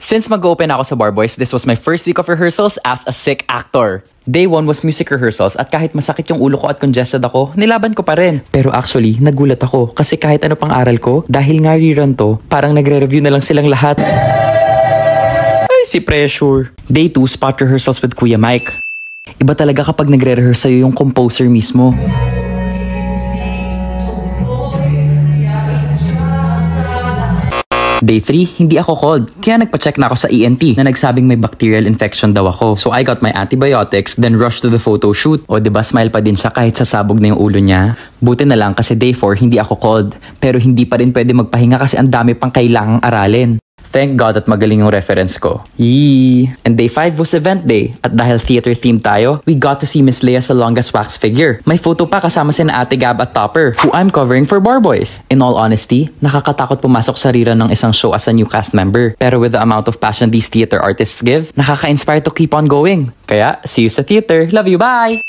Since mag-open ako sa Barboys, this was my first week of rehearsals as a sick actor. Day 1 was music rehearsals at kahit masakit yung ulo ko at congested ako, nilaban ko pa rin. Pero actually, nagulat ako kasi kahit ano pang aral ko, dahil nga rerun to, parang nagre-review na lang silang lahat. Ay, si Pressure. Day 2, spot rehearsals with Kuya Mike. Iba talaga kapag nagre-rehearse sa'yo yung composer mismo. Day 3, hindi ako cold. Kaya nagpa-check na ako sa ENT na nagsabing may bacterial infection daw ako. So I got my antibiotics, then rushed to the photo shoot. O diba smile pa din siya kahit sasabog na yung ulo niya? Buti na lang kasi day 4, hindi ako cold. Pero hindi pa rin pwede magpahinga kasi ang dami pang kailangang aralin. Thank God at magaling yung reference ko. Yee! And day 5 was event day. At dahil theater themed tayo, we got to see Miss Leia Salonga's wax figure. May photo pa kasama si na Ate Gab at Topper, who I'm covering for Barboys. In all honesty, nakakatakot pumasok sa rerun ng isang show as a new cast member. Pero with the amount of passion these theater artists give, nakaka-inspire to keep on going. Kaya, see you sa theater. Love you, bye!